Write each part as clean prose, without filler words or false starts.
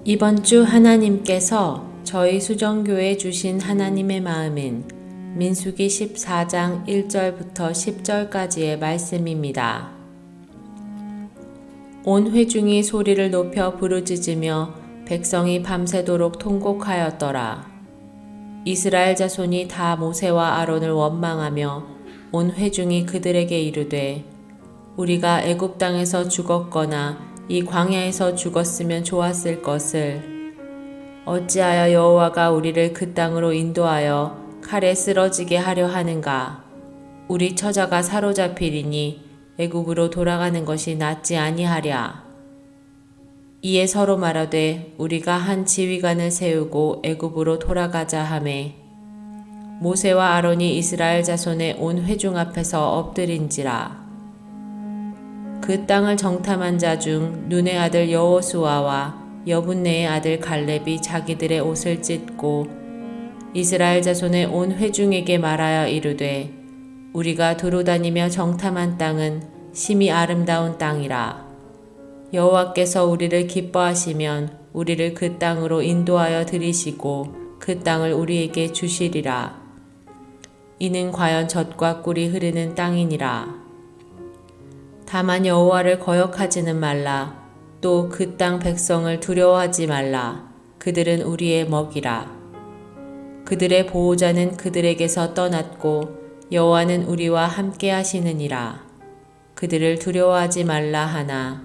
이번 주 하나님께서 저희 수정교회에 주신 하나님의 마음은 민수기 14장 1절부터 10절까지의 말씀입니다. 온 회중이 소리를 높여 부르짖으며 백성이 밤새도록 통곡하였더라. 이스라엘 자손이 다 모세와 아론을 원망하며 온 회중이 그들에게 이르되 우리가 애굽 땅에서 죽었거나 이 광야에서 죽었으면 좋았을 것을 어찌하여 여호와가 우리를 그 땅으로 인도하여 칼에 쓰러지게 하려 하는가? 우리 처자가 사로잡히리니 애굽으로 돌아가는 것이 낫지 아니하랴. 이에 서로 말하되 우리가 한 지휘관을 세우고 애굽으로 돌아가자 하매 모세와 아론이 이스라엘 자손의 온 회중 앞에서 엎드린지라. 그 땅을 정탐한 자 중 눈의 아들 여호수아와 여분네의 아들 갈렙이 자기들의 옷을 찢고 이스라엘 자손의 온 회중에게 말하여 이르되 우리가 두루다니며 정탐한 땅은 심히 아름다운 땅이라. 여호와께서 우리를 기뻐하시면 우리를 그 땅으로 인도하여 들이시고 그 땅을 우리에게 주시리라. 이는 과연 젖과 꿀이 흐르는 땅이니라. 다만 여호와를 거역하지는 말라. 또 그 땅 백성을 두려워하지 말라. 그들은 우리의 먹이라. 그들의 보호자는 그들에게서 떠났고 여호와는 우리와 함께 하시느니라. 그들을 두려워하지 말라 하나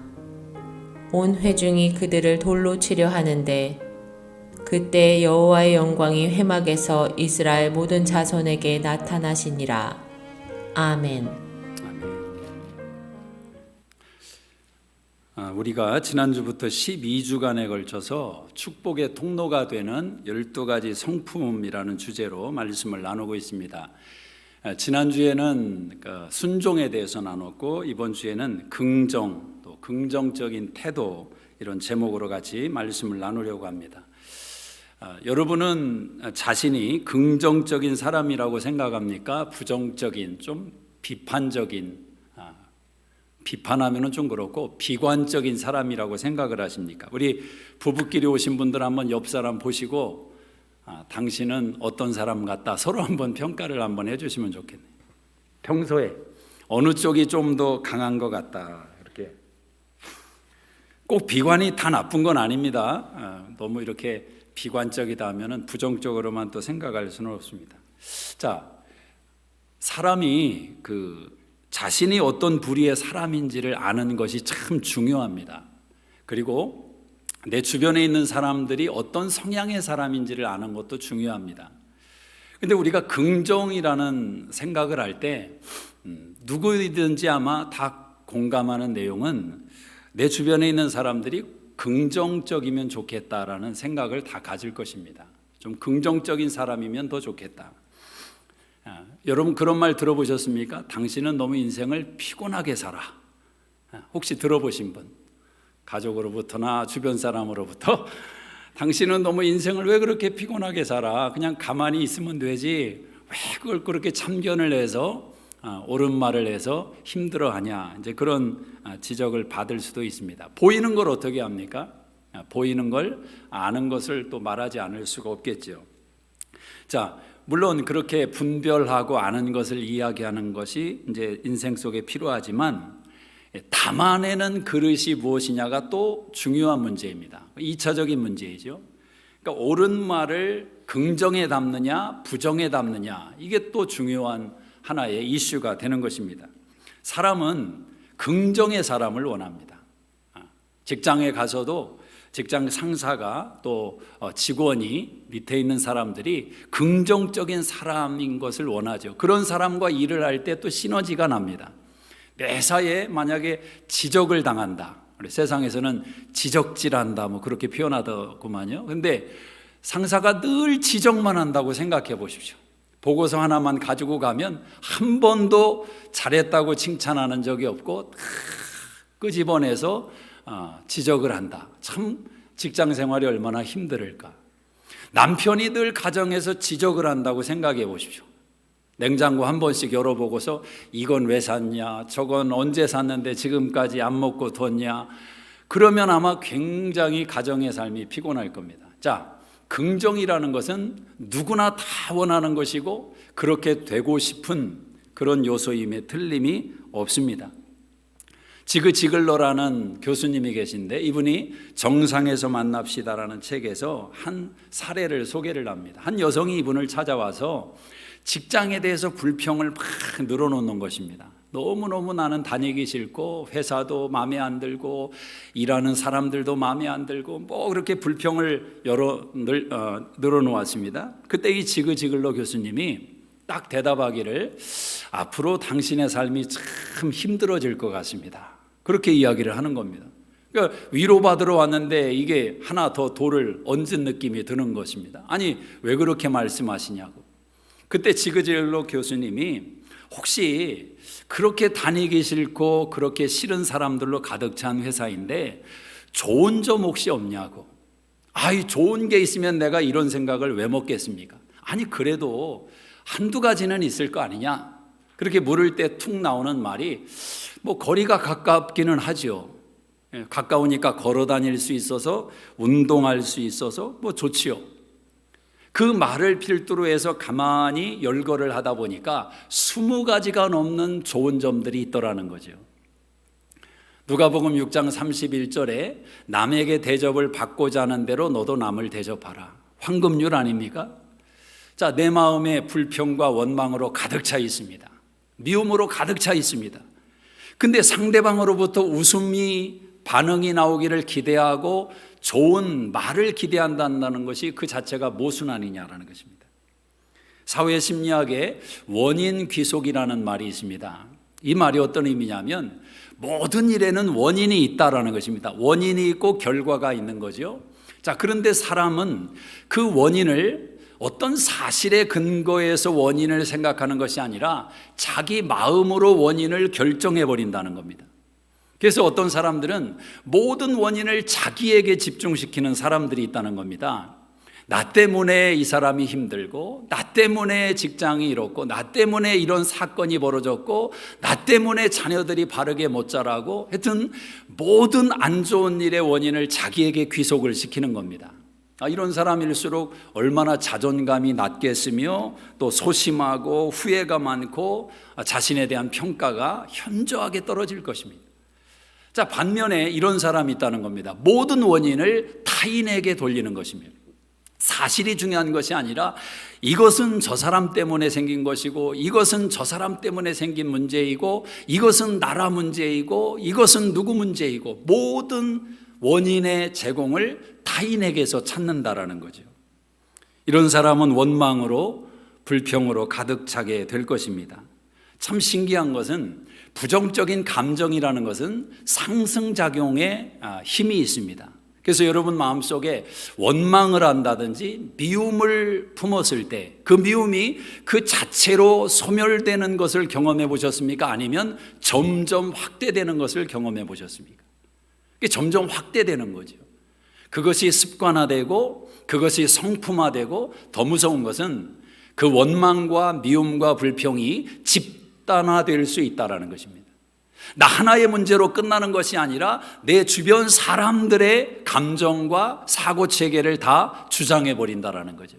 온 회중이 그들을 돌로 치려 하는데 그때 여호와의 영광이 회막에서 이스라엘 모든 자손에게 나타나시니라. 아멘. 우리가 지난주부터 12주간에 걸쳐서 축복의 통로가 되는 12가지 성품이라는 주제로 말씀을 나누고 있습니다. 지난주에는 순종에 대해서 나눴고 이번 주에는 긍정, 또 긍정적인 태도 이런 제목으로 같이 말씀을 나누려고 합니다. 여러분은 자신이 긍정적인 사람이라고 생각합니까? 부정적인, 좀 비판적인, 비판하면은 좀 그렇고 비관적인 사람이라고 생각을 하십니까? 우리 부부끼리 오신 분들 한번 옆 사람 보시고 당신은 어떤 사람 같다 서로 한번 평가를 한번 해주시면 좋겠네요. 평소에 어느 쪽이 좀 더 강한 것 같다 이렇게. 꼭 비관이 다 나쁜 건 아닙니다. 너무 이렇게 비관적이다 하면은 부정적으로만 또 생각할 수는 없습니다. 자, 사람이 자신이 어떤 부류의 사람인지를 아는 것이 참 중요합니다. 그리고 내 주변에 있는 사람들이 어떤 성향의 사람인지를 아는 것도 중요합니다. 근데 우리가 긍정이라는 생각을 할 때 누구든지 아마 다 공감하는 내용은 내 주변에 있는 사람들이 긍정적이면 좋겠다라는 생각을 다 가질 것입니다. 좀 긍정적인 사람이면 더 좋겠다. 여러분 그런 말 들어보셨습니까? 당신은 너무 인생을 피곤하게 살아. 혹시 들어보신 분? 가족으로부터나 주변 사람으로부터 당신은 너무 인생을 왜 그렇게 피곤하게 살아? 그냥 가만히 있으면 되지 왜 그걸 그렇게 참견을 해서 옳은 말을 해서 힘들어하냐, 이제 그런 지적을 받을 수도 있습니다. 보이는 걸 어떻게 합니까? 보이는 걸 아는 것을 또 말하지 않을 수가 없겠죠. 자, 물론 그렇게 분별하고 아는 것을 이야기하는 것이 이제 인생 속에 필요하지만 담아내는 그릇이 무엇이냐가 또 중요한 문제입니다. 2차적인 문제이죠. 그러니까 옳은 말을 긍정에 담느냐 부정에 담느냐, 이게 또 중요한 하나의 이슈가 되는 것입니다. 사람은 긍정의 사람을 원합니다. 직장에 가서도 직장 상사가 또 직원이 밑에 있는 사람들이 긍정적인 사람인 것을 원하죠. 그런 사람과 일을 할 때 또 시너지가 납니다. 매사에 만약에 지적을 당한다, 우리 세상에서는 지적질한다 뭐 그렇게 표현하더구만요. 근데 상사가 늘 지적만 한다고 생각해 보십시오. 보고서 하나만 가지고 가면 한 번도 잘했다고 칭찬하는 적이 없고 끄집어내서 지적을 한다. 참 직장 생활이 얼마나 힘들을까. 남편이 늘 가정에서 지적을 한다고 생각해 보십시오. 냉장고 한 번씩 열어보고서 이건 왜 샀냐, 저건 언제 샀는데 지금까지 안 먹고 뒀냐, 그러면 아마 굉장히 가정의 삶이 피곤할 겁니다. 자, 긍정이라는 것은 누구나 다 원하는 것이고 그렇게 되고 싶은 그런 요소임에 틀림이 없습니다. 지그 지글러라는 교수님이 계신데 이분이 정상에서 만납시다라는 책에서 한 사례를 소개를 합니다. 한 여성이 이분을 찾아와서 직장에 대해서 불평을 막 늘어놓는 것입니다. 너무너무 나는 다니기 싫고 회사도 마음에 안 들고 일하는 사람들도 마음에 안 들고 뭐 그렇게 불평을 늘어놓았습니다. 그때 이 지그 지글러 교수님이 딱 대답하기를 앞으로 당신의 삶이 참 힘들어질 것 같습니다. 그렇게 이야기를 하는 겁니다. 그러니까 위로받으러 왔는데 이게 하나 더 돌을 얹은 느낌이 드는 것입니다. 아니 왜 그렇게 말씀하시냐고. 그때 지그 지글러 교수님이 혹시 그렇게 다니기 싫고 그렇게 싫은 사람들로 가득 찬 회사인데 좋은 점 혹시 없냐고. 아이 좋은 게 있으면 내가 이런 생각을 왜 먹겠습니까? 아니 그래도 한두 가지는 있을 거 아니냐. 그렇게 물을 때 툭 나오는 말이 뭐 거리가 가깝기는 하죠. 가까우니까 걸어 다닐 수 있어서 운동할 수 있어서 뭐 좋지요. 그 말을 필두로 해서 가만히 열거를 하다 보니까 20가지가 넘는 좋은 점들이 있더라는 거죠. 누가복음 6장 31절에 남에게 대접을 받고자 하는 대로 너도 남을 대접하라. 황금률 아닙니까? 자, 내 마음에 불평과 원망으로 가득 차 있습니다. 미움으로 가득 차 있습니다. 근데 상대방으로부터 웃음이 반응이 나오기를 기대하고 좋은 말을 기대한다는 것이 그 자체가 모순아니냐라는 것입니다. 사회심리학에 원인 귀속이라는 말이 있습니다. 이 말이 어떤 의미냐면 모든 일에는 원인이 있다라는 것입니다. 원인이 있고 결과가 있는 거죠. 자, 그런데 사람은 그 원인을 어떤 사실에 근거해서 원인을 생각하는 것이 아니라 자기 마음으로 원인을 결정해 버린다는 겁니다. 그래서 어떤 사람들은 모든 원인을 자기에게 집중시키는 사람들이 있다는 겁니다. 나 때문에 이 사람이 힘들고, 나 때문에 직장이 이렇고, 나 때문에 이런 사건이 벌어졌고, 나 때문에 자녀들이 바르게 못 자라고, 하여튼 모든 안 좋은 일의 원인을 자기에게 귀속을 시키는 겁니다. 이런 사람일수록 얼마나 자존감이 낮겠으며 또 소심하고 후회가 많고 자신에 대한 평가가 현저하게 떨어질 것입니다. 자, 반면에 이런 사람이 있다는 겁니다. 모든 원인을 타인에게 돌리는 것입니다. 사실이 중요한 것이 아니라 이것은 저 사람 때문에 생긴 것이고 이것은 저 사람 때문에 생긴 문제이고 이것은 나라 문제이고 이것은 누구 문제이고 모든 원인의 제공을 타인에게서 찾는다라는 거죠. 이런 사람은 원망으로 불평으로 가득 차게 될 것입니다. 참 신기한 것은 부정적인 감정이라는 것은 상승작용에 힘이 있습니다. 그래서 여러분 마음속에 원망을 한다든지 미움을 품었을 때 그 미움이 그 자체로 소멸되는 것을 경험해 보셨습니까? 아니면 점점 확대되는 것을 경험해 보셨습니까? 점점 확대되는 거죠. 그것이 습관화되고 그것이 성품화되고 더 무서운 것은 그 원망과 미움과 불평이 집단화될 수 있다는 것입니다. 나 하나의 문제로 끝나는 것이 아니라 내 주변 사람들의 감정과 사고체계를 다 주장해 버린다는 거죠.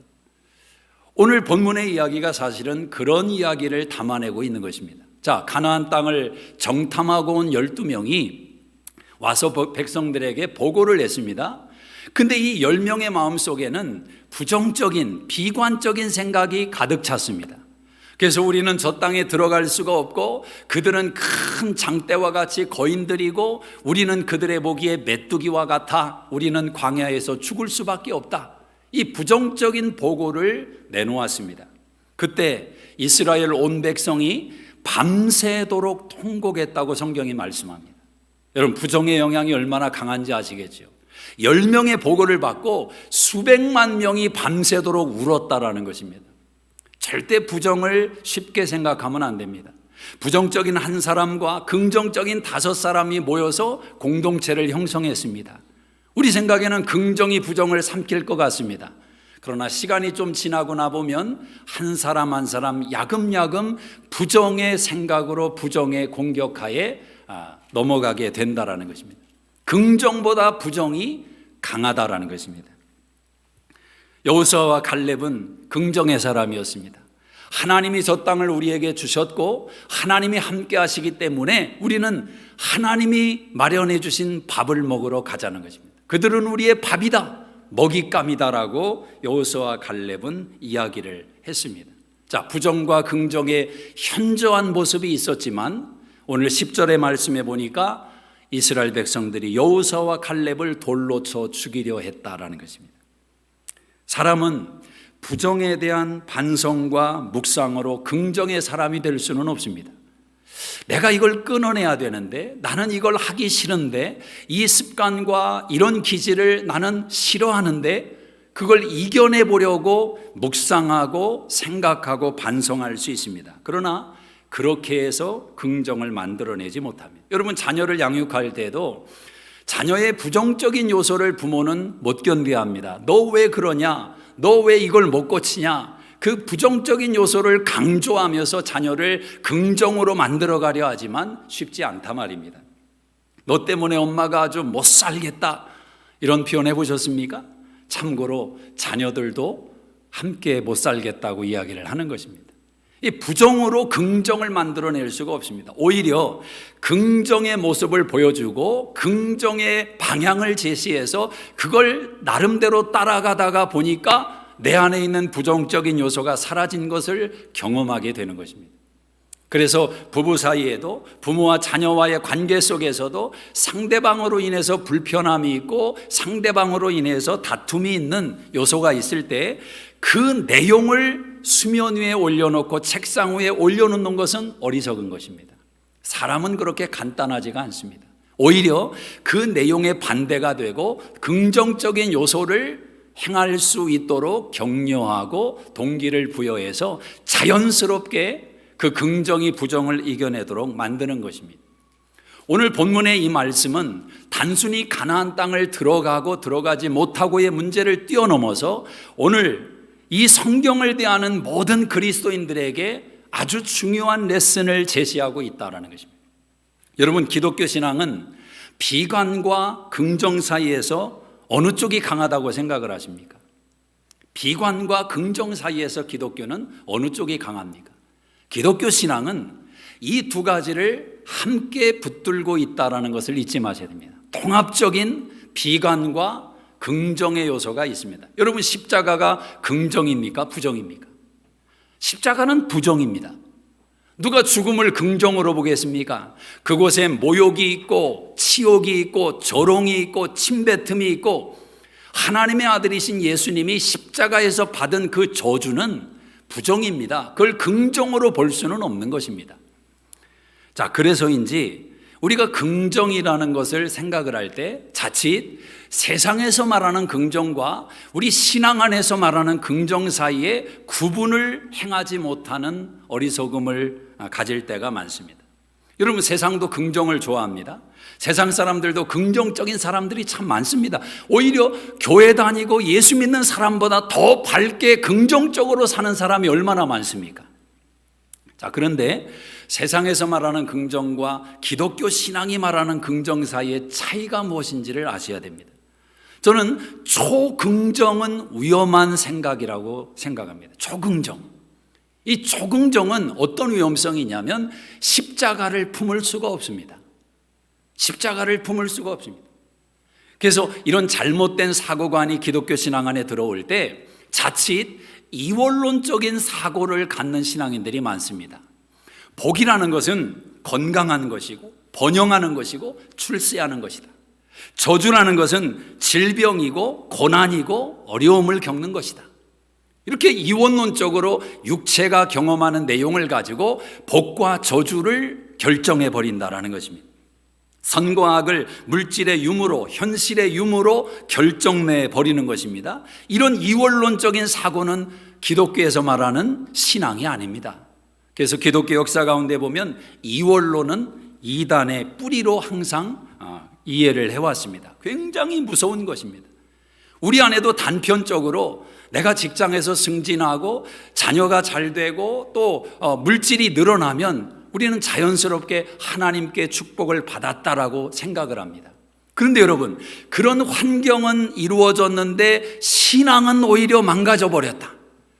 오늘 본문의 이야기가 사실은 그런 이야기를 담아내고 있는 것입니다. 자, 가나안 땅을 정탐하고 온 12명이 와서 백성들에게 보고를 했습니다. 근데 이 10명의 마음속에는 부정적인 비관적인 생각이 가득 찼습니다. 그래서 우리는 저 땅에 들어갈 수가 없고 그들은 큰 장대와 같이 거인들이고 우리는 그들의 보기에 메뚜기와 같아 우리는 광야에서 죽을 수밖에 없다. 이 부정적인 보고를 내놓았습니다. 그때 이스라엘 온 백성이 밤새도록 통곡했다고 성경이 말씀합니다. 여러분 부정의 영향이 얼마나 강한지 아시겠죠? 10명의 보고를 받고 수백만 명이 밤새도록 울었다라는 것입니다. 절대 부정을 쉽게 생각하면 안 됩니다. 부정적인 한 사람과 긍정적인 5사람이 모여서 공동체를 형성했습니다. 우리 생각에는 긍정이 부정을 삼킬 것 같습니다. 그러나 시간이 좀 지나고 나보면 한 사람 한 사람 야금야금 부정의 생각으로 부정의 공격하에 넘어가게 된다라는 것입니다. 긍정보다 부정이 강하다라는 것입니다. 여호수아와 갈렙은 긍정의 사람이었습니다. 하나님이 저 땅을 우리에게 주셨고 하나님이 함께 하시기 때문에 우리는 하나님이 마련해 주신 밥을 먹으러 가자는 것입니다. 그들은 우리의 밥이다, 먹잇감이다라고 여호수아와 갈렙은 이야기를 했습니다. 자, 부정과 긍정의 현저한 모습이 있었지만 오늘 10절의 말씀에 보니까 이스라엘 백성들이 여호수아와 갈렙을 돌로 쳐 죽이려 했다라는 것입니다. 사람은 부정에 대한 반성과 묵상으로 긍정의 사람이 될 수는 없습니다. 내가 이걸 끊어내야 되는데, 나는 이걸 하기 싫은데, 이 습관과 이런 기질을 나는 싫어하는데 그걸 이겨내 보려고 묵상하고 생각하고 반성할 수 있습니다. 그러나 그렇게 해서 긍정을 만들어내지 못합니다. 여러분, 자녀를 양육할 때도 자녀의 부정적인 요소를 부모는 못 견뎌합니다. 너 왜 그러냐? 너 왜 이걸 못 고치냐? 그 부정적인 요소를 강조하면서 자녀를 긍정으로 만들어가려 하지만 쉽지 않단 말입니다. 너 때문에 엄마가 아주 못 살겠다, 이런 표현 해보셨습니까? 참고로 자녀들도 함께 못 살겠다고 이야기를 하는 것입니다. 이 부정으로 긍정을 만들어낼 수가 없습니다. 오히려 긍정의 모습을 보여주고 긍정의 방향을 제시해서 그걸 나름대로 따라가다가 보니까 내 안에 있는 부정적인 요소가 사라진 것을 경험하게 되는 것입니다. 그래서 부부 사이에도 부모와 자녀와의 관계 속에서도 상대방으로 인해서 불편함이 있고 상대방으로 인해서 다툼이 있는 요소가 있을 때 그 내용을 수면 위에 올려놓고 책상 위에 올려놓는 것은 어리석은 것입니다. 사람은 그렇게 간단하지가 않습니다. 오히려 그 내용의 반대가 되고 긍정적인 요소를 행할 수 있도록 격려하고 동기를 부여해서 자연스럽게 그 긍정이 부정을 이겨내도록 만드는 것입니다. 오늘 본문의 이 말씀은 단순히 가나안 땅을 들어가고 들어가지 못하고의 문제를 뛰어넘어서 오늘 이 성경을 대하는 모든 그리스도인들에게 아주 중요한 레슨을 제시하고 있다는 것입니다. 여러분, 기독교 신앙은 비관과 긍정 사이에서 어느 쪽이 강하다고 생각을 하십니까? 비관과 긍정 사이에서 기독교는 어느 쪽이 강합니까? 기독교 신앙은 이 두 가지를 함께 붙들고 있다는 것을 잊지 마셔야 됩니다. 통합적인 비관과 긍정의 요소가 있습니다. 여러분, 십자가가 긍정입니까? 부정입니까? 십자가는 부정입니다. 누가 죽음을 긍정으로 보겠습니까? 그곳에 모욕이 있고 치욕이 있고 조롱이 있고 침뱉음이 있고 하나님의 아들이신 예수님이 십자가에서 받은 그 저주는 부정입니다. 그걸 긍정으로 볼 수는 없는 것입니다. 자, 그래서인지 우리가 긍정이라는 것을 생각을 할 때 자칫 세상에서 말하는 긍정과 우리 신앙 안에서 말하는 긍정 사이에 구분을 행하지 못하는 어리석음을 가질 때가 많습니다. 여러분, 세상도 긍정을 좋아합니다. 세상 사람들도 긍정적인 사람들이 참 많습니다. 오히려 교회 다니고 예수 믿는 사람보다 더 밝게 긍정적으로 사는 사람이 얼마나 많습니까? 자, 그런데 세상에서 말하는 긍정과 기독교 신앙이 말하는 긍정 사이의 차이가 무엇인지를 아셔야 됩니다. 저는 초긍정은 위험한 생각이라고 생각합니다. 초긍정. 이 초긍정은 어떤 위험성이 있냐면 십자가를 품을 수가 없습니다. 십자가를 품을 수가 없습니다. 그래서 이런 잘못된 사고관이 기독교 신앙 안에 들어올 때 자칫 이원론적인 사고를 갖는 신앙인들이 많습니다. 복이라는 것은 건강한 것이고 번영하는 것이고 출세하는 것이다. 저주라는 것은 질병이고 고난이고 어려움을 겪는 것이다. 이렇게 이원론적으로 육체가 경험하는 내용을 가지고 복과 저주를 결정해 버린다라는 것입니다. 선과 악을 물질의 유무로, 현실의 유무로 결정내 버리는 것입니다. 이런 이원론적인 사고는 기독교에서 말하는 신앙이 아닙니다. 그래서 기독교 역사 가운데 보면 이원론은 이단의 뿌리로 항상 이해를 해왔습니다. 굉장히 무서운 것입니다. 우리 안에도 단편적으로 내가 직장에서 승진하고 자녀가 잘 되고 또 물질이 늘어나면 우리는 자연스럽게 하나님께 축복을 받았다라고 생각을 합니다. 그런데 여러분, 그런 환경은 이루어졌는데 신앙은 오히려 망가져 버렸다.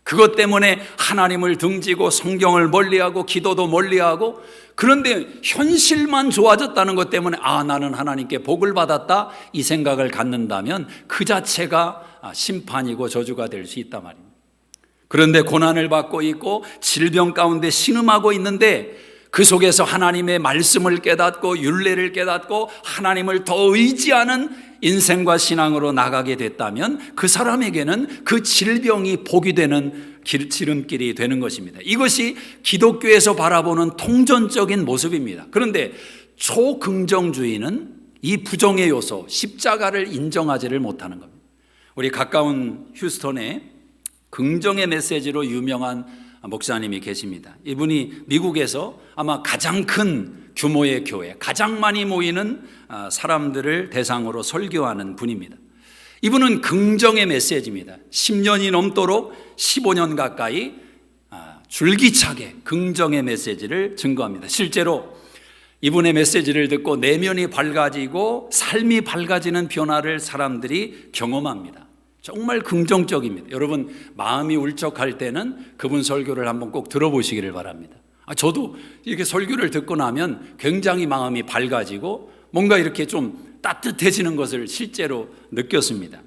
그것 때문에 하나님을 등지고 성경을 멀리하고 기도도 멀리하고, 그런데 현실만 좋아졌다는 것 때문에 나는 하나님께 복을 받았다, 이 생각을 갖는다면 그 자체가 심판이고 저주가 될 수 있단 말입니다. 그런데 고난을 받고 있고 질병 가운데 신음하고 있는데 그 속에서 하나님의 말씀을 깨닫고 율례를 깨닫고 하나님을 더 의지하는 인생과 신앙으로 나가게 됐다면 그 사람에게는 그 질병이 복이 되는 지름길이 되는 것입니다. 이것이 기독교에서 바라보는 통전적인 모습입니다. 그런데 초긍정주의는 이 부정의 요소, 십자가를 인정하지를 못하는 겁니다. 우리 가까운 휴스턴에 긍정의 메시지로 유명한 목사님이 계십니다. 이분이 미국에서 아마 가장 큰 규모의 교회, 가장 많이 모이는 사람들을 대상으로 설교하는 분입니다. 이분은 긍정의 메시지입니다. 10년이 넘도록 15년 가까이 줄기차게 긍정의 메시지를 증거합니다. 실제로 이분의 메시지를 듣고 내면이 밝아지고 삶이 밝아지는 변화를 사람들이 경험합니다. 정말 긍정적입니다. 여러분, 마음이 울적할 때는 그분 설교를 한번 꼭 들어보시기를 바랍니다. 저도 이렇게 설교를 듣고 나면 굉장히 마음이 밝아지고 뭔가 이렇게 좀 따뜻해지는 것을 실제로 느꼈습니다.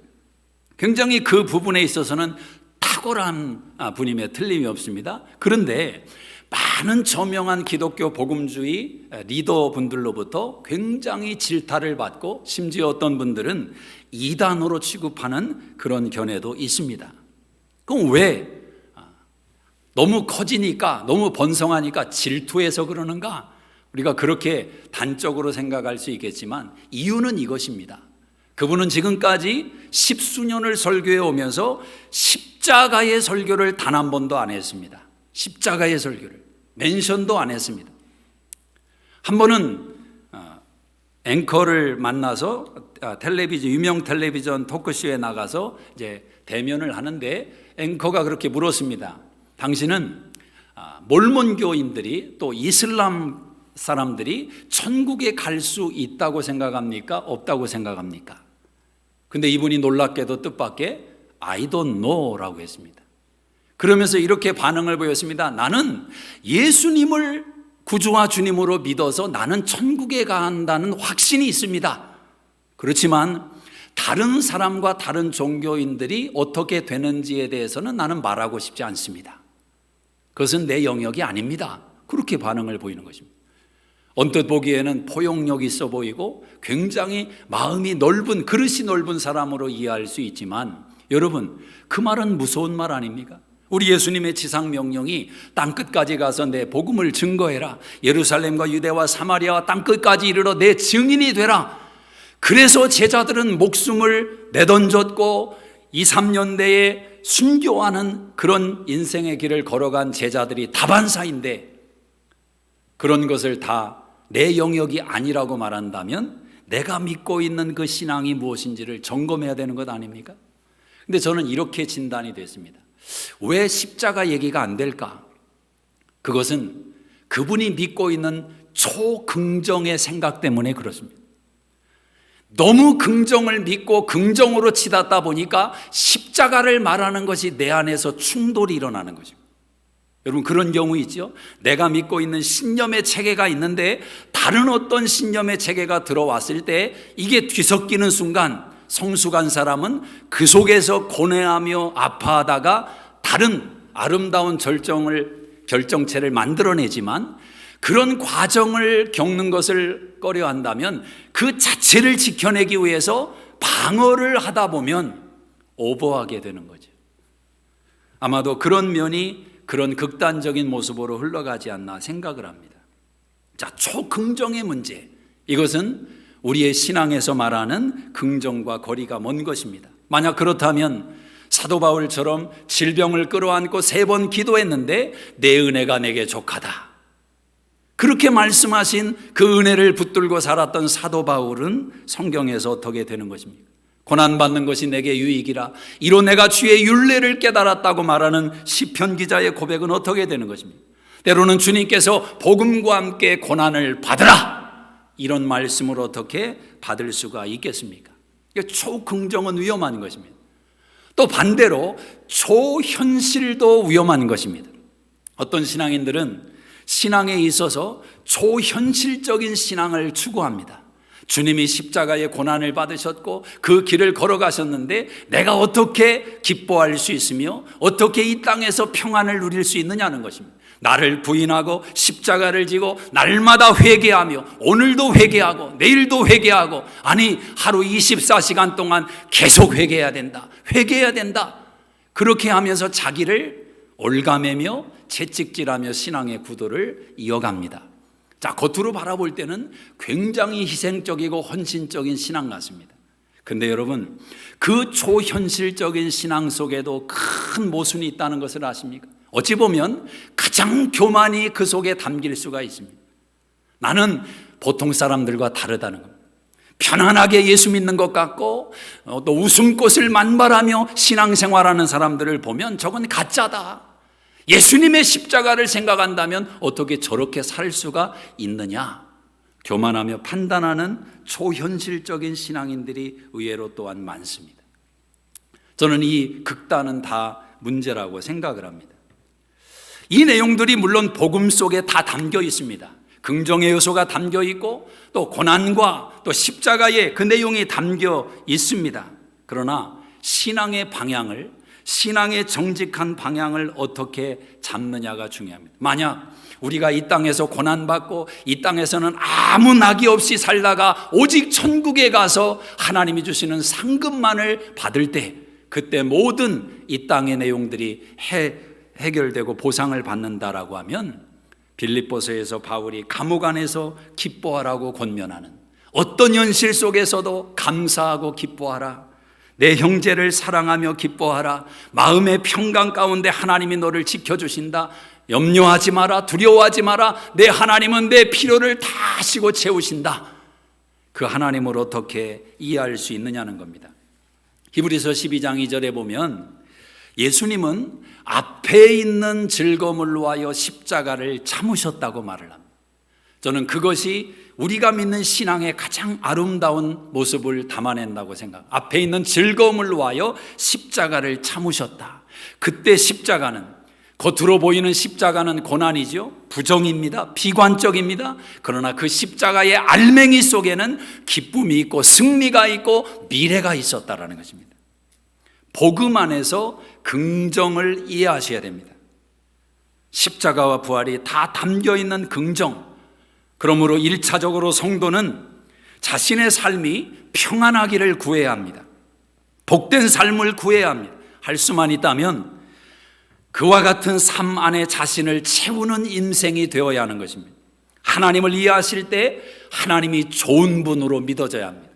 굉장히 그 부분에 있어서는 탁월한 분임에 틀림이 없습니다. 그런데 많은 저명한 기독교 복음주의 리더분들로부터 굉장히 질타를 받고 심지어 어떤 분들은 이단으로 취급하는 그런 견해도 있습니다. 그럼 왜? 너무 커지니까, 너무 번성하니까 질투해서 그러는가? 우리가 그렇게 단적으로 생각할 수 있겠지만 이유는 이것입니다. 그분은 지금까지 10수년을 설교해 오면서 십자가의 설교를 단 한 번도 안 했습니다. 십자가의 설교를 멘션도 안 했습니다. 한 번은 앵커를 만나서 유명 텔레비전 토크쇼에 나가서 이제 대면을 하는데 앵커가 그렇게 물었습니다. 당신은 몰몬교인들이 또 이슬람 사람들이 천국에 갈 수 있다고 생각합니까? 없다고 생각합니까? 근데 이분이 놀랍게도 뜻밖의 I don't know라고 했습니다. 그러면서 이렇게 반응을 보였습니다. 나는 예수님을 구주와 주님으로 믿어서 나는 천국에 간다는 확신이 있습니다. 그렇지만 다른 사람과 다른 종교인들이 어떻게 되는지에 대해서는 나는 말하고 싶지 않습니다. 그것은 내 영역이 아닙니다. 그렇게 반응을 보이는 것입니다. 언뜻 보기에는 포용력 있어 보이고 굉장히 마음이 넓은, 그릇이 넓은 사람으로 이해할 수 있지만 여러분, 그 말은 무서운 말 아닙니까? 우리 예수님의 지상 명령이 땅끝까지 가서 내 복음을 증거해라. 예루살렘과 유대와 사마리아와 땅끝까지 이르러 내 증인이 되라. 그래서 제자들은 목숨을 내던졌고 2, 3년 내에 순교하는 그런 인생의 길을 걸어간 제자들이 다반사인데, 그런 것을 다 내 영역이 아니라고 말한다면 내가 믿고 있는 그 신앙이 무엇인지를 점검해야 되는 것 아닙니까? 근데 저는 이렇게 진단이 됐습니다. 왜 십자가 얘기가 안 될까? 그것은 그분이 믿고 있는 초긍정의 생각 때문에 그렇습니다. 너무 긍정을 믿고 긍정으로 치닫다 보니까 십자가를 말하는 것이 내 안에서 충돌이 일어나는 것입니다. 여러분, 그런 경우 있죠. 내가 믿고 있는 신념의 체계가 있는데 다른 어떤 신념의 체계가 들어왔을 때 이게 뒤섞이는 순간 성숙한 사람은 그 속에서 고뇌하며 아파하다가 다른 아름다운 결정체를 만들어내지만, 그런 과정을 겪는 것을 꺼려한다면 그 자체를 지켜내기 위해서 방어를 하다 보면 오버하게 되는 거죠. 아마도 그런 면이 그런 극단적인 모습으로 흘러가지 않나 생각을 합니다. 자, 초긍정의 문제, 이것은 우리의 신앙에서 말하는 긍정과 거리가 먼 것입니다. 만약 그렇다면 사도 바울처럼 질병을 끌어안고 3번 기도했는데 내 은혜가 내게 족하다, 그렇게 말씀하신 그 은혜를 붙들고 살았던 사도 바울은 성경에서 어떻게 되는 것입니까? 고난받는 것이 내게 유익이라 이로 내가 주의 율례를 깨달았다고 말하는 시편 기자의 고백은 어떻게 되는 것입니까? 때로는 주님께서 복음과 함께 고난을 받으라, 이런 말씀을 어떻게 받을 수가 있겠습니까? 초긍정은 위험한 것입니다. 또 반대로 초현실도 위험한 것입니다. 어떤 신앙인들은 신앙에 있어서 초현실적인 신앙을 추구합니다. 주님이 십자가의 고난을 받으셨고 그 길을 걸어가셨는데 내가 어떻게 기뻐할 수 있으며 어떻게 이 땅에서 평안을 누릴 수 있느냐는 것입니다. 나를 부인하고 십자가를 지고 날마다 회개하며 오늘도 회개하고 내일도 회개하고, 아니 하루 24시간 동안 계속 회개해야 된다, 회개해야 된다. 그렇게 하면서 자기를 올가매며 채찍질하며 신앙의 구도를 이어갑니다. 자, 겉으로 바라볼 때는 굉장히 희생적이고 헌신적인 신앙 같습니다. 근데 여러분, 그 초현실적인 신앙 속에도 큰 모순이 있다는 것을 아십니까? 어찌 보면 가장 교만이 그 속에 담길 수가 있습니다. 나는 보통 사람들과 다르다는 겁니다. 편안하게 예수 믿는 것 같고 또 웃음꽃을 만발하며 신앙생활하는 사람들을 보면 저건 가짜다. 예수님의 십자가를 생각한다면 어떻게 저렇게 살 수가 있느냐? 교만하며 판단하는 초현실적인 신앙인들이 의외로 또한 많습니다. 저는 이 극단은 다 문제라고 생각을 합니다. 이 내용들이 물론 복음 속에 다 담겨 있습니다. 긍정의 요소가 담겨 있고 또 고난과 또 십자가의 그 내용이 담겨 있습니다. 그러나 신앙의 방향을, 신앙의 정직한 방향을 어떻게 잡느냐가 중요합니다. 만약 우리가 이 땅에서 고난받고 이 땅에서는 아무 낙이 없이 살다가 오직 천국에 가서 하나님이 주시는 상급만을 받을 때, 그때 모든 이 땅의 내용들이 해결되고 보상을 받는다라고 하면, 빌립보서에서 바울이 감옥 안에서 기뻐하라고 권면하는, 어떤 현실 속에서도 감사하고 기뻐하라, 내 형제를 사랑하며 기뻐하라, 마음의 평강 가운데 하나님이 너를 지켜주신다, 염려하지 마라, 두려워하지 마라, 내 하나님은 내 필요를 다 하시고 채우신다. 그 하나님을 어떻게 이해할 수 있느냐는 겁니다. 히브리서 12장 2절에 보면 예수님은 앞에 있는 즐거움을 위하여 십자가를 참으셨다고 말을 합니다. 저는 그것이 우리가 믿는 신앙의 가장 아름다운 모습을 담아낸다고 생각합니다. 앞에 있는 즐거움을 위하여 십자가를 참으셨다. 그때 십자가는, 겉으로 보이는 십자가는 고난이죠. 부정입니다. 비관적입니다. 그러나 그 십자가의 알맹이 속에는 기쁨이 있고 승리가 있고 미래가 있었다라는 것입니다. 복음 안에서 긍정을 이해하셔야 됩니다. 십자가와 부활이 다 담겨있는 긍정. 그러므로 1차적으로 성도는 자신의 삶이 평안하기를 구해야 합니다. 복된 삶을 구해야 합니다. 할 수만 있다면 그와 같은 삶 안에 자신을 채우는 인생이 되어야 하는 것입니다. 하나님을 이해하실 때 하나님이 좋은 분으로 믿어져야 합니다.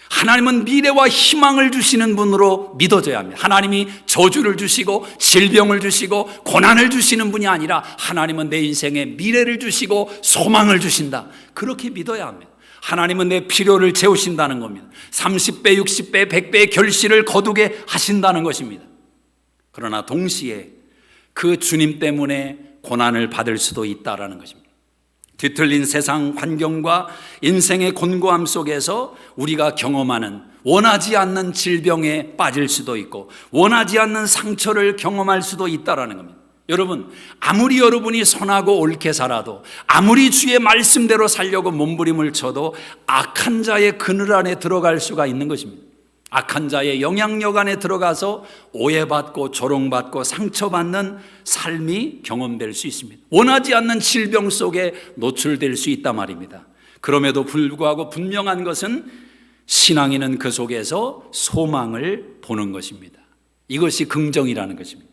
하나님은 미래와 희망을 주시는 분으로 믿어져야 합니다. 하나님이 저주를 주시고 질병을 주시고 고난을 주시는 분이 아니라 하나님은 내 인생에 미래를 주시고 소망을 주신다. 그렇게 믿어야 합니다. 하나님은 내 필요를 채우신다는 겁니다. 30배, 60배, 100배의 결실을 거두게 하신다는 것입니다. 그러나 동시에 그 주님 때문에 고난을 받을 수도 있다라는 것입니다. 뒤틀린 세상 환경과 인생의 곤고함 속에서 우리가 경험하는 원하지 않는 질병에 빠질 수도 있고 원하지 않는 상처를 경험할 수도 있다라는 겁니다. 여러분, 아무리 여러분이 선하고 옳게 살아도, 아무리 주의 말씀대로 살려고 몸부림을 쳐도 악한 자의 그늘 안에 들어갈 수가 있는 것입니다. 악한 자의 영향력 안에 들어가서 오해받고 조롱받고 상처받는 삶이 경험될 수 있습니다. 원하지 않는 질병 속에 노출될 수 있단 말입니다. 그럼에도 불구하고 분명한 것은 신앙인은 그 속에서 소망을 보는 것입니다. 이것이 긍정이라는 것입니다.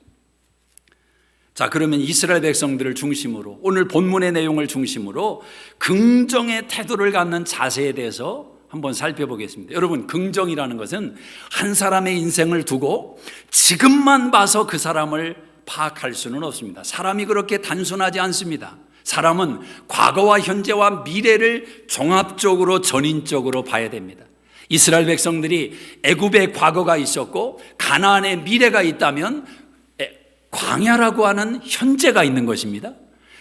자, 그러면 이스라엘 백성들을 중심으로, 오늘 본문의 내용을 중심으로 긍정의 태도를 갖는 자세에 대해서 한번 살펴보겠습니다. 여러분, 긍정이라는 것은 한 사람의 인생을 두고 지금만 봐서 그 사람을 파악할 수는 없습니다. 사람이 그렇게 단순하지 않습니다. 사람은 과거와 현재와 미래를 종합적으로 전인적으로 봐야 됩니다. 이스라엘 백성들이 애굽의 과거가 있었고 가나안의 미래가 있다면 광야라고 하는 현재가 있는 것입니다.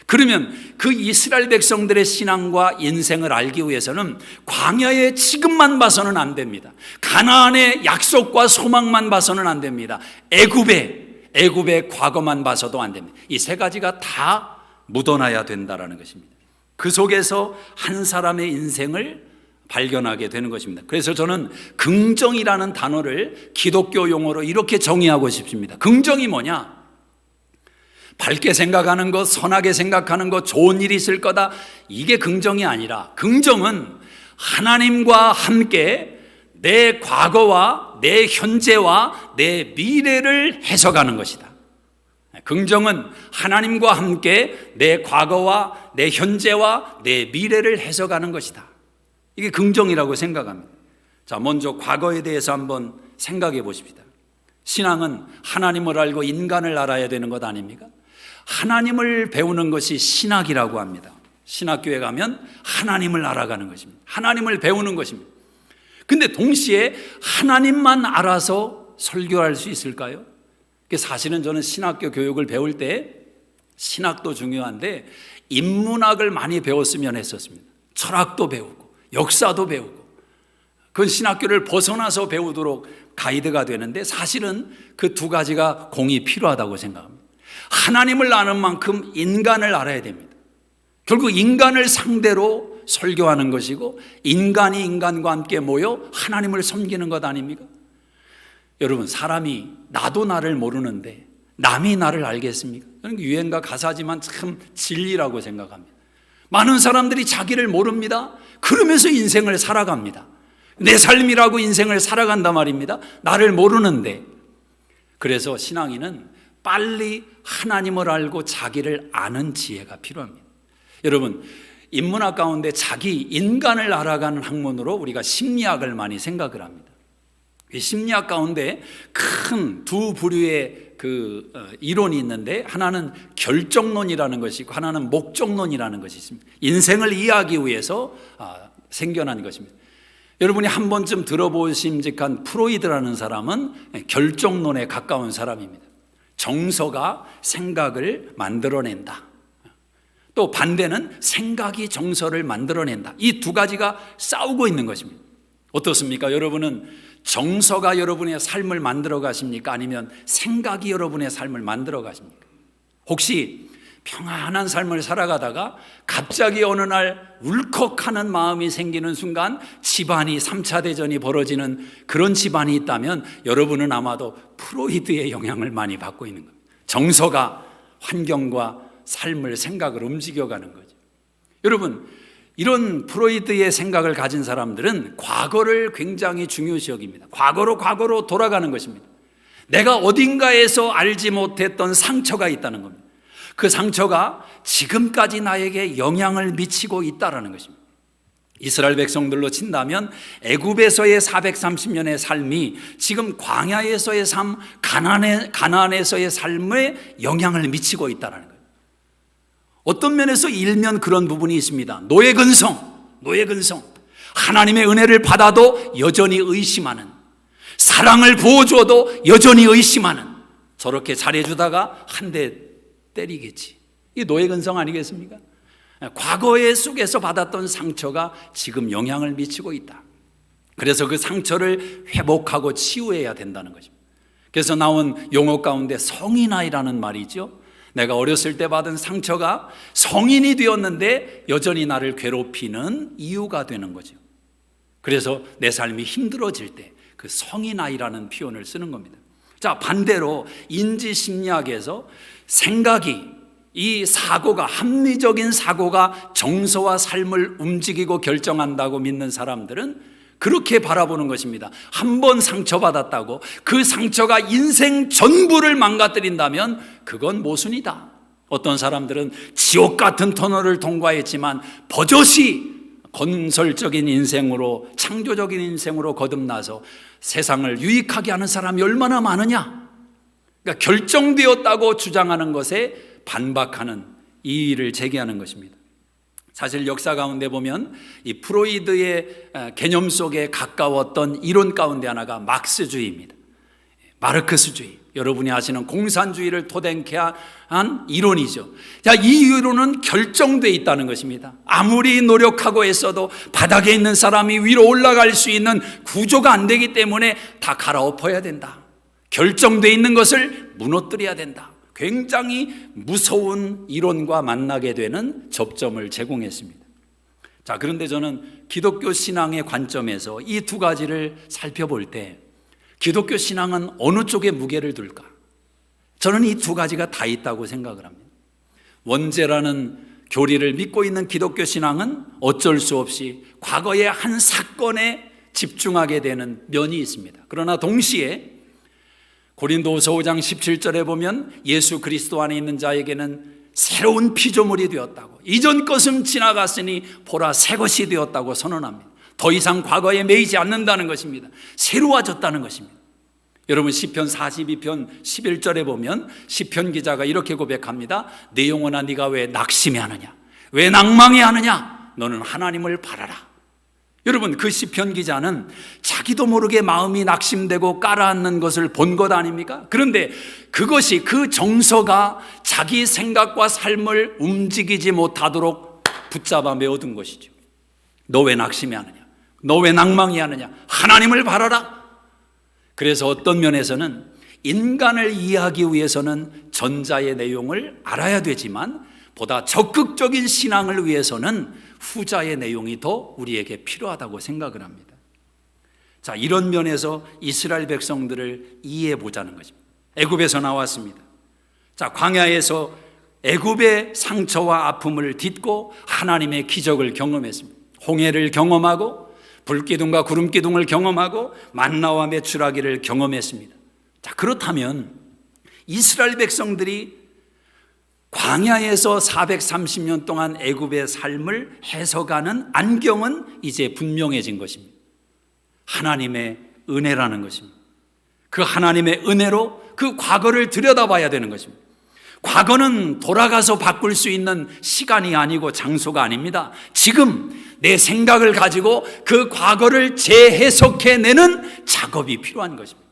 그러면 그 이스라엘 백성들의 신앙과 인생을 알기 위해서는 광야의 지금만 봐서는 안 됩니다. 가나안의 약속과 소망만 봐서는 안 됩니다. 애굽의 과거만 봐서도 안 됩니다. 이 세 가지가 다 묻어나야 된다라는 것입니다. 그 속에서 한 사람의 인생을 발견하게 되는 것입니다. 그래서 저는 긍정이라는 단어를 기독교 용어로 이렇게 정의하고 싶습니다. 긍정이 뭐냐? 밝게 생각하는 것, 선하게 생각하는 것, 좋은 일이 있을 거다, 이게 긍정이 아니라, 긍정은 하나님과 함께 내 과거와 내 현재와 내 미래를 해석하는 것이다. 긍정은 하나님과 함께 내 과거와 내 현재와 내 미래를 해석하는 것이다. 이게 긍정이라고 생각합니다. 자, 먼저 과거에 대해서 한번 생각해 보십시다. 신앙은 하나님을 알고 인간을 알아야 되는 것 아닙니까? 하나님을 배우는 것이 신학이라고 합니다. 신학교에 가면 하나님을 알아가는 것입니다. 하나님을 배우는 것입니다. 근데 동시에 하나님만 알아서 설교할 수 있을까요? 사실은 저는 신학교 교육을 배울 때 신학도 중요한데 인문학을 많이 배웠으면 했었습니다. 철학도 배우고 역사도 배우고, 그건 신학교를 벗어나서 배우도록 가이드가 되는데 사실은 그 두 가지가 공이 필요하다고 생각합니다. 하나님을 아는 만큼 인간을 알아야 됩니다. 결국 인간을 상대로 설교하는 것이고, 인간이 인간과 함께 모여 하나님을 섬기는 것 아닙니까? 여러분, 사람이 나도 나를 모르는데 남이 나를 알겠습니까? 저는 유행가 가사지만 참 진리라고 생각합니다. 많은 사람들이 자기를 모릅니다. 그러면서 인생을 살아갑니다. 내 삶이라고 인생을 살아간단 말입니다. 나를 모르는데. 그래서 신앙인은 빨리 하나님을 알고 자기를 아는 지혜가 필요합니다. 여러분, 인문학 가운데 자기 인간을 알아가는 학문으로 우리가 심리학을 많이 생각을 합니다. 심리학 가운데 큰 두 부류의 이론이 있는데, 하나는 결정론이라는 것이 있고 하나는 목적론이라는 것이 있습니다. 인생을 이해하기 위해서 생겨난 것입니다. 여러분이 한 번쯤 들어보심직한 프로이드라는 사람은 결정론에 가까운 사람입니다. 정서가 생각을 만들어낸다. 또 반대는 생각이 정서를 만들어낸다. 이 두 가지가 싸우고 있는 것입니다. 어떻습니까? 여러분은 정서가 여러분의 삶을 만들어 가십니까? 아니면 생각이 여러분의 삶을 만들어 가십니까? 혹시 평안한 삶을 살아가다가 갑자기 어느 날 울컥하는 마음이 생기는 순간 집안이 3차 대전이 벌어지는 그런 집안이 있다면 여러분은 아마도 프로이드의 영향을 많이 받고 있는 거예요. 정서가 환경과 삶을, 생각을 움직여가는 거죠. 여러분, 이런 프로이드의 생각을 가진 사람들은 과거를 굉장히 중요시 여깁니다. 과거로 돌아가는 것입니다. 내가 어딘가에서 알지 못했던 상처가 있다는 겁니다. 그 상처가 지금까지 나에게 영향을 미치고 있다는 것입니다. 이스라엘 백성들로 친다면 애굽에서의 430년의 삶이 지금 광야에서의 삶, 가나안에서의 삶에 영향을 미치고 있다는 거예요. 어떤 면에서 일면 그런 부분이 있습니다. 노예근성. 하나님의 은혜를 받아도 여전히 의심하는, 사랑을 부어줘도 여전히 의심하는, 저렇게 잘해주다가 한 대 때리겠지. 이 노예근성 아니겠습니까? 과거의 속에서 받았던 상처가 지금 영향을 미치고 있다. 그래서 그 상처를 회복하고 치유해야 된다는 것입니다. 그래서 나온 용어 가운데 성인아이라는 말이 있죠. 내가 어렸을 때 받은 상처가 성인이 되었는데 여전히 나를 괴롭히는 이유가 되는 거죠. 그래서 내 삶이 힘들어질 때 그 성인아이라는 표현을 쓰는 겁니다. 자, 반대로 인지심리학에서 생각이, 이 사고가, 합리적인 사고가 정서와 삶을 움직이고 결정한다고 믿는 사람들은 그렇게 바라보는 것입니다. 한 번 상처받았다고 그 상처가 인생 전부를 망가뜨린다면 그건 모순이다. 어떤 사람들은 지옥 같은 터널을 통과했지만 버젓이 건설적인 인생으로, 창조적인 인생으로 거듭나서 세상을 유익하게 하는 사람이 얼마나 많으냐. 그러니까 결정되었다고 주장하는 것에 반박하는 이의를 제기하는 것입니다. 사실 역사 가운데 보면 이 프로이드의 개념 속에 가까웠던 이론 가운데 하나가 막스주의입니다. 마르크스주의, 여러분이 아시는 공산주의를 토대케 한 이론이죠. 자, 이 이론은 결정되어 있다는 것입니다. 아무리 노력하고 애써도 바닥에 있는 사람이 위로 올라갈 수 있는 구조가 안 되기 때문에 다 갈아엎어야 된다. 결정되어 있는 것을 무너뜨려야 된다. 굉장히 무서운 이론과 만나게 되는 접점을 제공했습니다. 자, 그런데 저는 기독교 신앙의 관점에서 이 두 가지를 살펴볼 때 기독교 신앙은 어느 쪽에 무게를 둘까? 저는 이 두 가지가 다 있다고 생각을 합니다. 원죄라는 교리를 믿고 있는 기독교 신앙은 어쩔 수 없이 과거의 한 사건에 집중하게 되는 면이 있습니다. 그러나 동시에 고린도후서 5장 17절에 보면 예수 그리스도 안에 있는 자에게는 새로운 피조물이 되었다고, 이전 것은 지나갔으니 보라 새 것이 되었다고 선언합니다. 더 이상 과거에 매이지 않는다는 것입니다. 새로워졌다는 것입니다. 여러분 시편 42편 11절에 보면 시편 기자가 이렇게 고백합니다. 내 영혼아 네가 왜 낙심해하느냐, 왜 낭망해하느냐, 너는 하나님을 바라라. 여러분 그 시편 기자는 자기도 모르게 마음이 낙심되고 깔아앉는 것을 본 것 아닙니까? 그런데 그것이, 그 정서가 자기 생각과 삶을 움직이지 못하도록 붙잡아 메어둔 것이죠. 너 왜 낙심해하느냐, 너 왜 낭망해하느냐, 하나님을 바라라. 그래서 어떤 면에서는 인간을 이해하기 위해서는 전자의 내용을 알아야 되지만 보다 적극적인 신앙을 위해서는 후자의 내용이 더 우리에게 필요하다고 생각을 합니다. 자, 이런 면에서 이스라엘 백성들을 이해해 보자는 것입니다. 애굽에서 나왔습니다. 자, 광야에서 애굽의 상처와 아픔을 딛고 하나님의 기적을 경험했습니다. 홍해를 경험하고 불기둥과 구름기둥을 경험하고 만나와 메추라기를 경험했습니다. 자, 그렇다면 이스라엘 백성들이 광야에서 430년 동안 애굽의 삶을 해석하는 안경은 이제 분명해진 것입니다. 하나님의 은혜라는 것입니다. 그 하나님의 은혜로 그 과거를 들여다봐야 되는 것입니다. 과거는 돌아가서 바꿀 수 있는 시간이 아니고 장소가 아닙니다. 지금 내 생각을 가지고 그 과거를 재해석해내는 작업이 필요한 것입니다.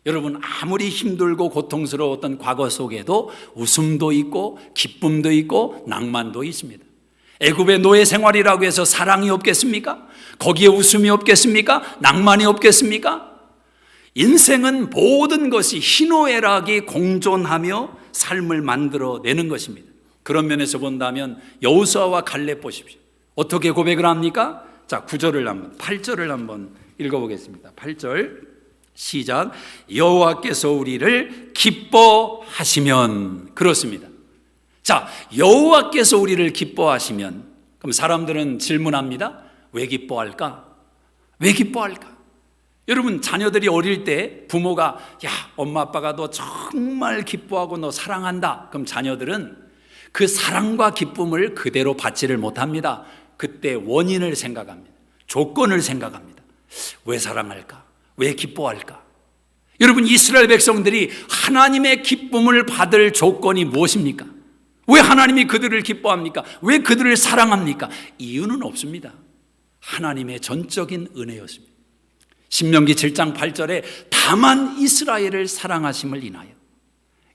여러분 아무리 힘들고 고통스러웠던 과거 속에도 웃음도 있고 기쁨도 있고 낭만도 있습니다. 애굽의 노예 생활이라고 해서 사랑이 없겠습니까? 거기에 웃음이 없겠습니까? 낭만이 없겠습니까? 인생은 모든 것이 희노애락이 공존하며 삶을 만들어내는 것입니다. 그런 면에서 본다면 여호수아와 갈렙 보십시오. 어떻게 고백을 합니까? 자, 8절을 한번 읽어보겠습니다. 8절 시작. 여호와께서 우리를 기뻐하시면, 그렇습니다. 자, 여호와께서 우리를 기뻐하시면, 그럼 사람들은 질문합니다. 왜 기뻐할까? 왜 기뻐할까? 여러분 자녀들이 어릴 때 부모가 야, 엄마 아빠가 너 정말 기뻐하고 너 사랑한다. 그럼 자녀들은 그 사랑과 기쁨을 그대로 받지를 못합니다. 그때 원인을 생각합니다. 조건을 생각합니다. 왜 사랑할까? 왜 기뻐할까? 여러분 이스라엘 백성들이 하나님의 기쁨을 받을 조건이 무엇입니까? 왜 하나님이 그들을 기뻐합니까? 왜 그들을 사랑합니까? 이유는 없습니다. 하나님의 전적인 은혜였습니다. 신명기 7장 8절에 다만 이스라엘을 사랑하심을 인하여,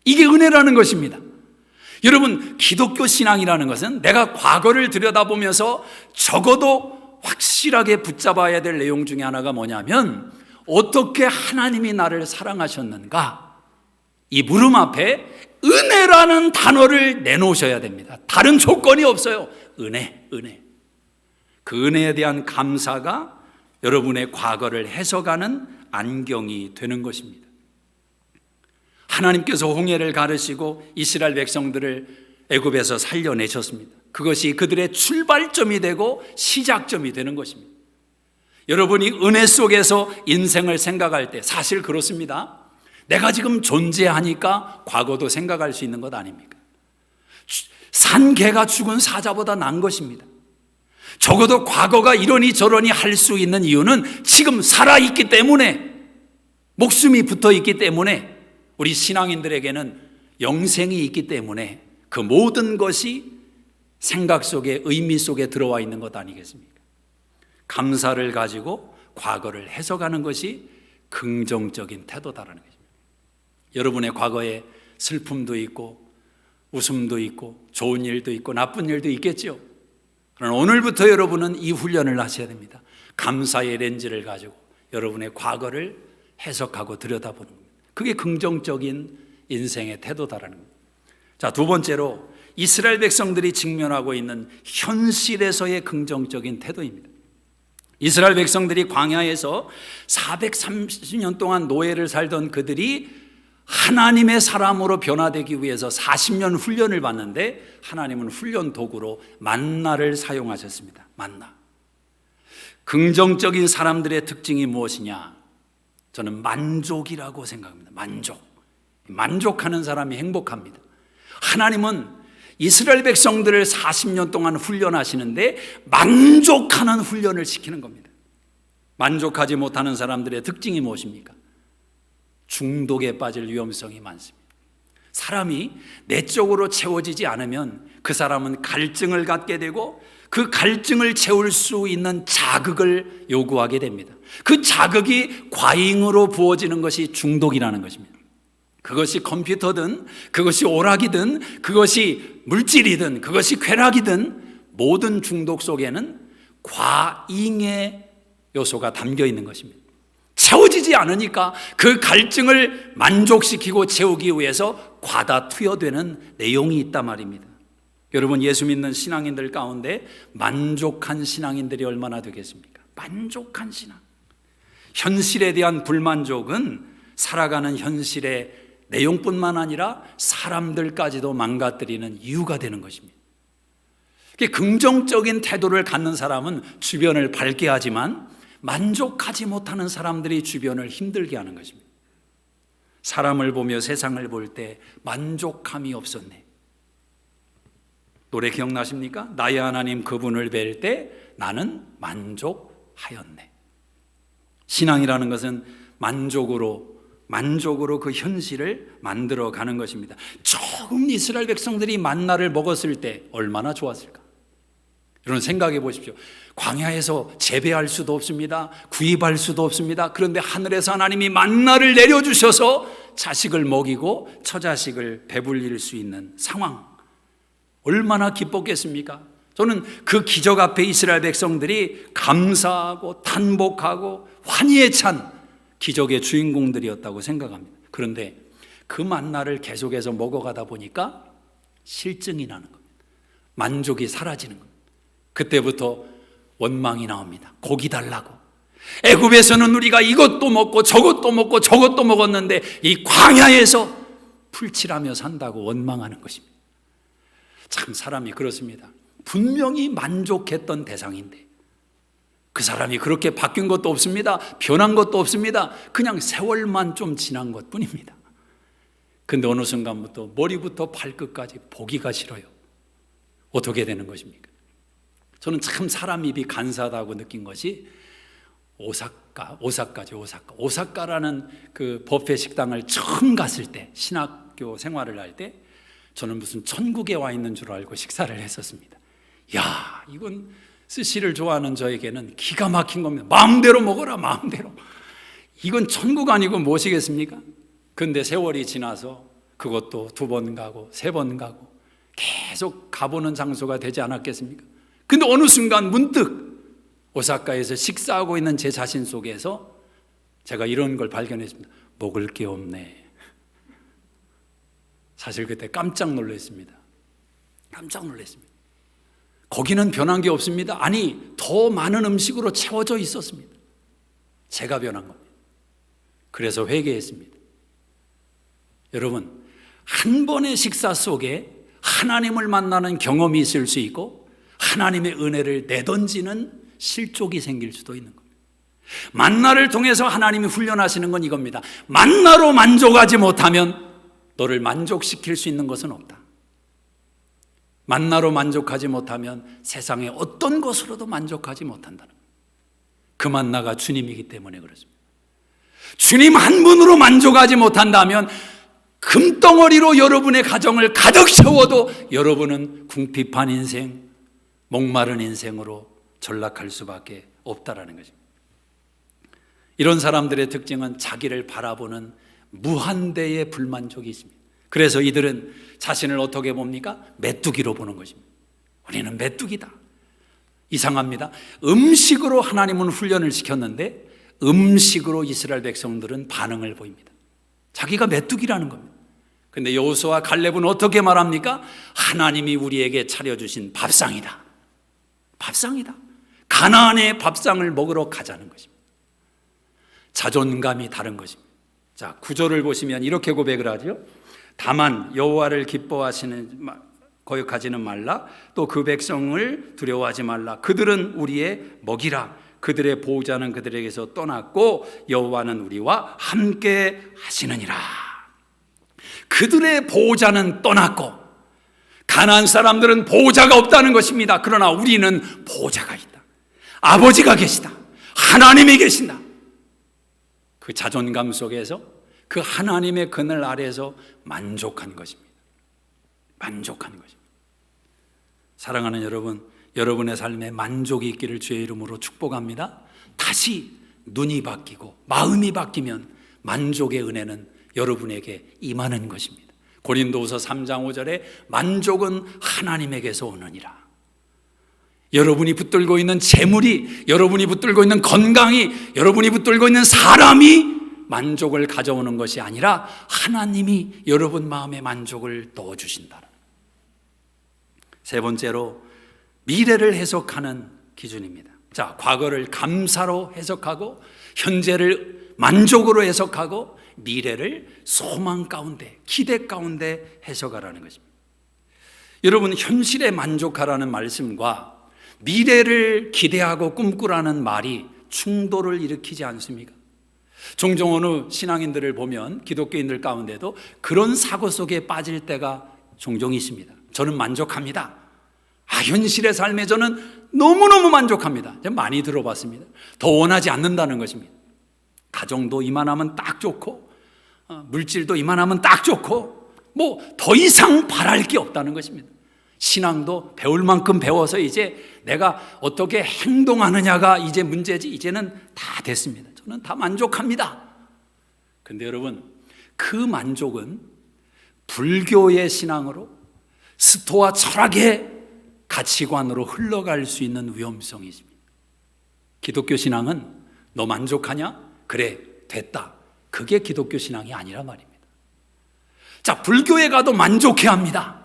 이게 은혜라는 것입니다. 여러분 기독교 신앙이라는 것은 내가 과거를 들여다보면서 적어도 확실하게 붙잡아야 될 내용 중에 하나가 뭐냐면 어떻게 하나님이 나를 사랑하셨는가, 이 물음 앞에 은혜라는 단어를 내놓으셔야 됩니다. 다른 조건이 없어요. 은혜. 그 은혜에 대한 감사가 여러분의 과거를 해석하는 안경이 되는 것입니다. 하나님께서 홍해를 가르시고 이스라엘 백성들을 애굽에서 살려내셨습니다. 그것이 그들의 출발점이 되고 시작점이 되는 것입니다. 여러분이 은혜 속에서 인생을 생각할 때 사실 그렇습니다. 내가 지금 존재하니까 과거도 생각할 수 있는 것 아닙니까? 산 개가 죽은 사자보다 난 것입니다. 적어도 과거가 이러니 저러니 할 수 있는 이유는 지금 살아있기 때문에, 목숨이 붙어있기 때문에, 우리 신앙인들에게는 영생이 있기 때문에 그 모든 것이 생각 속에, 의미 속에 들어와 있는 것 아니겠습니까? 감사를 가지고 과거를 해석하는 것이 긍정적인 태도다라는 것입니다. 여러분의 과거에 슬픔도 있고 웃음도 있고 좋은 일도 있고 나쁜 일도 있겠죠. 그러나 오늘부터 여러분은 이 훈련을 하셔야 됩니다. 감사의 렌즈를 가지고 여러분의 과거를 해석하고 들여다보는 겁니다. 그게 긍정적인 인생의 태도다라는 겁니다. 자, 두 번째로 이스라엘 백성들이 직면하고 있는 현실에서의 긍정적인 태도입니다. 이스라엘 백성들이 광야에서 430년 동안 노예를 살던 그들이 하나님의 사람으로 변화되기 위해서 40년 훈련을 받는데 하나님은 훈련 도구로 만나를 사용하셨습니다. 만나. 긍정적인 사람들의 특징이 무엇이냐? 저는 만족이라고 생각합니다. 만족하는 사람이 행복합니다. 하나님은 이스라엘 백성들을 40년 동안 훈련하시는데 만족하는 훈련을 시키는 겁니다. 만족하지 못하는 사람들의 특징이 무엇입니까? 중독에 빠질 위험성이 많습니다. 사람이 내적으로 채워지지 않으면 그 사람은 갈증을 갖게 되고 그 갈증을 채울 수 있는 자극을 요구하게 됩니다. 그 자극이 과잉으로 부어지는 것이 중독이라는 것입니다. 그것이 컴퓨터든 그것이 오락이든 그것이 물질이든 그것이 쾌락이든 모든 중독 속에는 과잉의 요소가 담겨 있는 것입니다. 채워지지 않으니까 그 갈증을 만족시키고 채우기 위해서 과다 투여되는 내용이 있단 말입니다. 여러분, 예수 믿는 신앙인들 가운데 만족한 신앙인들이 얼마나 되겠습니까? 만족한 신앙. 현실에 대한 불만족은 살아가는 현실의 내용뿐만 아니라 사람들까지도 망가뜨리는 이유가 되는 것입니다. 긍정적인 태도를 갖는 사람은 주변을 밝게 하지만 만족하지 못하는 사람들이 주변을 힘들게 하는 것입니다. 사람을 보며 세상을 볼 때 만족함이 없었네. 노래 기억나십니까? 나의 하나님 그분을 뵐 때 나는 만족하였네. 신앙이라는 것은 만족으로 그 현실을 만들어가는 것입니다. 조금 이스라엘 백성들이 만나를 먹었을 때 얼마나 좋았을까? 여러분 생각해 보십시오. 광야에서 재배할 수도 없습니다. 구입할 수도 없습니다. 그런데 하늘에서 하나님이 만나를 내려주셔서 자식을 먹이고 처자식을 배불릴 수 있는 상황, 얼마나 기뻤겠습니까? 저는 그 기적 앞에 이스라엘 백성들이 감사하고 탄복하고 환희에 찬 기적의 주인공들이었다고 생각합니다. 그런데 그 만나를 계속해서 먹어가다 보니까 실증이 나는 겁니다. 만족이 사라지는 겁니다. 그때부터 원망이 나옵니다. 고기 달라고. 애굽에서는 우리가 이것도 먹고 저것도 먹고 저것도 먹었는데 이 광야에서 풀칠하며 산다고 원망하는 것입니다. 참 사람이 그렇습니다. 분명히 만족했던 대상인데 그 사람이 그렇게 바뀐 것도 없습니다. 변한 것도 없습니다. 그냥 세월만 좀 지난 것뿐입니다. 근데 어느 순간부터 머리부터 발끝까지 보기가 싫어요. 어떻게 되는 것입니까? 저는 참 사람 입이 간사하다고 느낀 것이 오사카라는 그 뷔페 식당을 처음 갔을 때, 신학교 생활을 할 때 저는 무슨 천국에 와 있는 줄 알고 식사를 했었습니다. 야, 이건 스시를 좋아하는 저에게는 기가 막힌 겁니다. 마음대로 먹어라, 마음대로. 이건 천국 아니고 무엇이겠습니까? 근데 세월이 지나서 그것도 2번 가고 3번 가고 계속 가보는 장소가 되지 않았겠습니까? 근데 어느 순간 문득 오사카에서 식사하고 있는 제 자신 속에서 제가 이런 걸 발견했습니다. 먹을 게 없네. 사실 그때 깜짝 놀랐습니다. 거기는 변한 게 없습니다. 아니, 더 많은 음식으로 채워져 있었습니다. 제가 변한 겁니다. 그래서 회개했습니다. 여러분, 한 번의 식사 속에 하나님을 만나는 경험이 있을 수 있고 하나님의 은혜를 내던지는 실족이 생길 수도 있는 겁니다. 만나를 통해서 하나님이 훈련하시는 건 이겁니다. 만나로 만족하지 못하면 너를 만족시킬 수 있는 것은 없다. 만나로 만족하지 못하면 세상의 어떤 것으로도 만족하지 못한다는 겁니다. 그 만나가 주님이기 때문에 그렇습니다. 주님 한 분으로 만족하지 못한다면 금덩어리로 여러분의 가정을 가득 채워도 여러분은 궁핍한 인생, 목마른 인생으로 전락할 수밖에 없다라는 것입니다. 이런 사람들의 특징은 자기를 바라보는 무한대의 불만족이 있습니다. 그래서 이들은 자신을 어떻게 봅니까? 메뚜기로 보는 것입니다. 우리는 메뚜기다. 이상합니다. 음식으로 하나님은 훈련을 시켰는데 음식으로 이스라엘 백성들은 반응을 보입니다. 자기가 메뚜기라는 겁니다. 근데 여호수아와 갈렙은 어떻게 말합니까? 하나님이 우리에게 차려주신 밥상이다. 밥상이다. 가나안의 밥상을 먹으러 가자는 것입니다. 자존감이 다른 것입니다. 자, 9절을 보시면 이렇게 고백을 하죠. 다만 여호와를 기뻐하시는 거역하지는 말라. 또 그 백성을 두려워하지 말라. 그들은 우리의 먹이라. 그들의 보호자는 그들에게서 떠났고 여호와는 우리와 함께 하시느니라. 그들의 보호자는 떠났고 가나안 사람들은 보호자가 없다는 것입니다. 그러나 우리는 보호자가 있다. 아버지가 계시다. 하나님이 계신다. 그 자존감 속에서 그 하나님의 그늘 아래에서 만족한 것입니다. 만족한 것입니다. 사랑하는 여러분, 여러분의 삶에 만족이 있기를 주의 이름으로 축복합니다. 다시 눈이 바뀌고 마음이 바뀌면 만족의 은혜는 여러분에게 임하는 것입니다. 고린도후서 3장 5절에 만족은 하나님에게서 오느니라. 여러분이 붙들고 있는 재물이, 여러분이 붙들고 있는 건강이, 여러분이 붙들고 있는 사람이 만족을 가져오는 것이 아니라 하나님이 여러분 마음에 만족을 넣어주신다. 세 번째로 미래를 해석하는 기준입니다. 자, 과거를 감사로 해석하고 현재를 만족으로 해석하고 미래를 소망 가운데, 기대 가운데 해석하라는 것입니다. 여러분, 현실에 만족하라는 말씀과 미래를 기대하고 꿈꾸라는 말이 충돌을 일으키지 않습니까? 종종 어느 신앙인들을 보면 기독교인들 가운데도 그런 사고 속에 빠질 때가 종종 있습니다. 저는 만족합니다. 현실의 삶에 저는 너무너무 만족합니다. 많이 들어봤습니다. 더 원하지 않는다는 것입니다. 가정도 이만하면 딱 좋고 물질도 이만하면 딱 좋고 뭐 더 이상 바랄 게 없다는 것입니다. 신앙도 배울 만큼 배워서 이제 내가 어떻게 행동하느냐가 이제 문제지 이제는 다 됐습니다. 저는 다 만족합니다. 그런데 여러분, 그 만족은 불교의 신앙으로 스토아 철학의 가치관으로 흘러갈 수 있는 위험성이 있습니다. 기독교 신앙은 너 만족하냐? 그래, 됐다. 그게 기독교 신앙이 아니란 말입니다. 자, 불교에 가도 만족해야 합니다.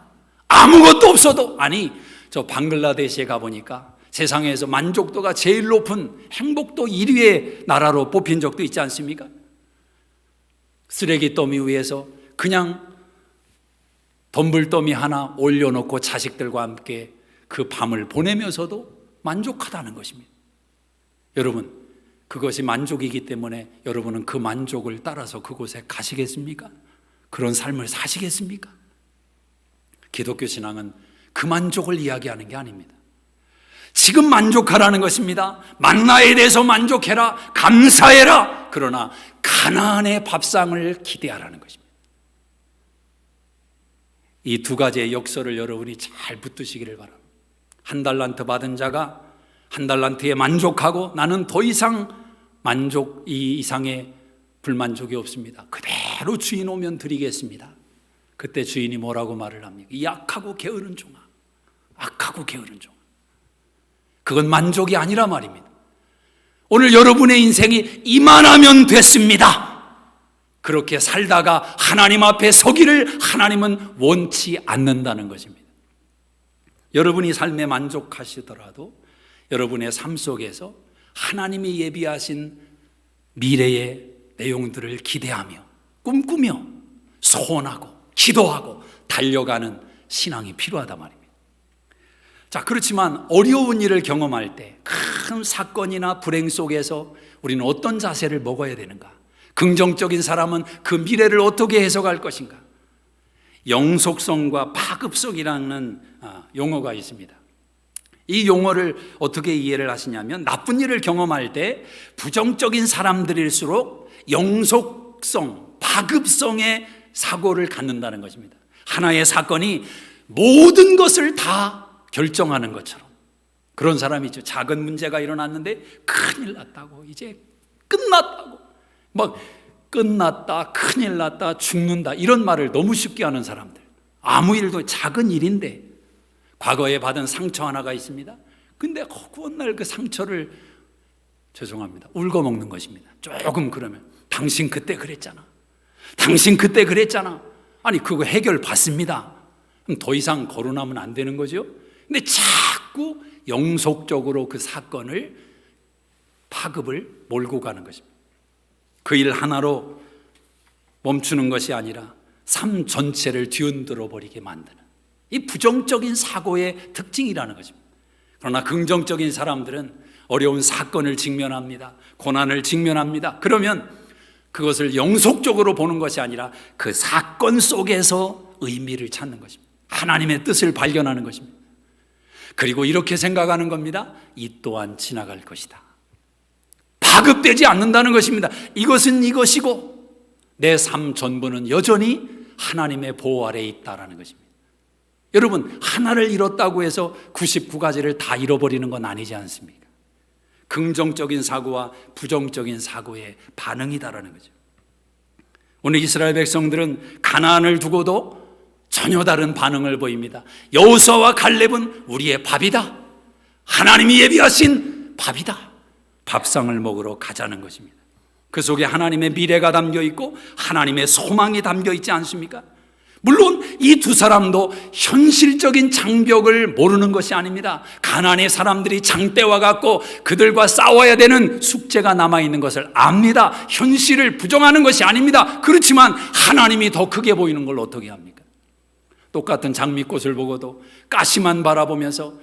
아무것도 없어도. 아니, 저 방글라데시에 가보니까 세상에서 만족도가 제일 높은 행복도 1위의 나라로 뽑힌 적도 있지 않습니까? 쓰레기 더미 위에서 그냥 덤불더미 하나 올려놓고 자식들과 함께 그 밤을 보내면서도 만족하다는 것입니다. 여러분, 그것이 만족이기 때문에 여러분은 그 만족을 따라서 그곳에 가시겠습니까? 그런 삶을 사시겠습니까? 기독교 신앙은 그 만족을 이야기하는 게 아닙니다. 지금 만족하라는 것입니다. 만나에 대해서 만족해라, 감사해라. 그러나 가나안의 밥상을 기대하라는 것입니다. 이 두 가지의 역설을 여러분이 잘 붙드시기를 바랍니다. 한 달란트 받은 자가 한 달란트에 만족하고 나는 더 이상 만족 이상의 불만족이 없습니다. 그대로 주인 오면 드리겠습니다. 그때 주인이 뭐라고 말을 합니까? 이 악하고 게으른 종아, 악하고 게으른 종아. 그건 만족이 아니라 말입니다. 오늘 여러분의 인생이 이만하면 됐습니다. 그렇게 살다가 하나님 앞에 서기를 하나님은 원치 않는다는 것입니다. 여러분이 삶에 만족하시더라도 여러분의 삶 속에서 하나님이 예비하신 미래의 내용들을 기대하며 꿈꾸며 소원하고 기도하고 달려가는 신앙이 필요하단 말입니다. 자, 그렇지만 어려운 일을 경험할 때 큰 사건이나 불행 속에서 우리는 어떤 자세를 먹어야 되는가? 긍정적인 사람은 그 미래를 어떻게 해석할 것인가? 영속성과 파급성이라는 용어가 있습니다. 이 용어를 어떻게 이해를 하시냐면 나쁜 일을 경험할 때 부정적인 사람들일수록 영속성, 파급성의 사고를 갖는다는 것입니다. 하나의 사건이 모든 것을 다 결정하는 것처럼 그런 사람이 있죠. 작은 문제가 일어났는데 큰일 났다고, 이제 끝났다고 막 끝났다, 큰일 났다, 죽는다 이런 말을 너무 쉽게 하는 사람들. 아무 일도 작은 일인데 과거에 받은 상처 하나가 있습니다. 근데 허구한 날 그 상처를 죄송합니다 울고 먹는 것입니다. 조금 그러면 당신 그때 그랬잖아, 당신 그때 그랬잖아. 아니 그거 해결 받습니다. 그럼 더 이상 거론하면 안 되는 거죠. 근데 자꾸 영속적으로 그 사건을 파급을 몰고 가는 것입니다. 그 일 하나로 멈추는 것이 아니라 삶 전체를 뒤흔들어 버리게 만드는 이 부정적인 사고의 특징이라는 것입니다. 그러나 긍정적인 사람들은 어려운 사건을 직면합니다. 고난을 직면합니다. 그러면 그것을 영속적으로 보는 것이 아니라 그 사건 속에서 의미를 찾는 것입니다. 하나님의 뜻을 발견하는 것입니다. 그리고 이렇게 생각하는 겁니다. 이 또한 지나갈 것이다. 파급되지 않는다는 것입니다. 이것은 이것이고 내 삶 전부는 여전히 하나님의 보호 아래에 있다는 것입니다. 여러분, 하나를 잃었다고 해서 99가지를 다 잃어버리는 건 아니지 않습니까? 긍정적인 사고와 부정적인 사고의 반응이다라는 거죠. 오늘 이스라엘 백성들은 가나안을 두고도 전혀 다른 반응을 보입니다. 여호수아와 갈렙은 우리의 밥이다, 하나님이 예비하신 밥이다, 밥상을 먹으러 가자는 것입니다. 그 속에 하나님의 미래가 담겨 있고 하나님의 소망이 담겨 있지 않습니까? 물론 이 두 사람도 현실적인 장벽을 모르는 것이 아닙니다. 가나안의 사람들이 장대와 같고 그들과 싸워야 되는 숙제가 남아있는 것을 압니다. 현실을 부정하는 것이 아닙니다. 그렇지만 하나님이 더 크게 보이는 걸 어떻게 합니까? 똑같은 장미꽃을 보고도 가시만 바라보면서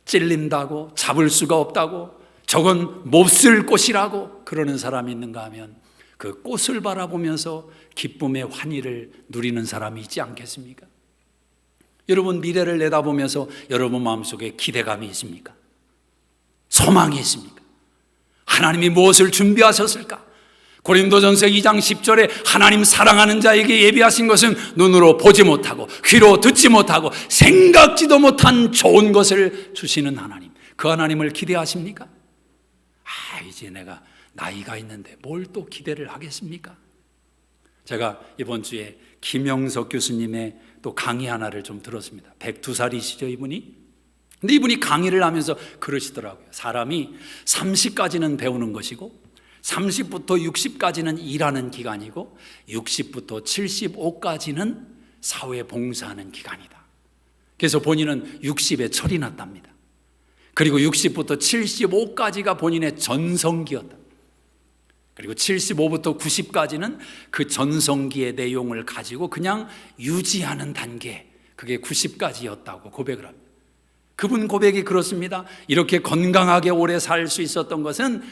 찔린다고, 잡을 수가 없다고, 저건 몹쓸 꽃이라고 그러는 사람이 있는가 하면 그 꽃을 바라보면서 기쁨의 환희를 누리는 사람이 있지 않겠습니까? 여러분, 미래를 내다보면서 여러분 마음속에 기대감이 있습니까? 소망이 있습니까? 하나님이 무엇을 준비하셨을까? 고린도전서 2장 10절에 하나님 사랑하는 자에게 예비하신 것은 눈으로 보지 못하고 귀로 듣지 못하고 생각지도 못한 좋은 것을 주시는 하나님, 그 하나님을 기대하십니까? 이제 내가 나이가 있는데 뭘 또 기대를 하겠습니까? 제가 이번 주에 김영석 교수님의 또 강의 하나를 좀 들었습니다. 102살이시죠 이분이? 근데 이분이 강의를 하면서 그러시더라고요. 사람이 30까지는 배우는 것이고 30부터 60까지는 일하는 기간이고 60부터 75까지는 사회에 봉사하는 기간이다. 그래서 본인은 60에 철이 났답니다. 그리고 60부터 75까지가 본인의 전성기였다. 그리고 75부터 90까지는 그 전성기의 내용을 가지고 그냥 유지하는 단계, 그게 90까지였다고 고백을 합니다. 그분 고백이 그렇습니다. 이렇게 건강하게 오래 살 수 있었던 것은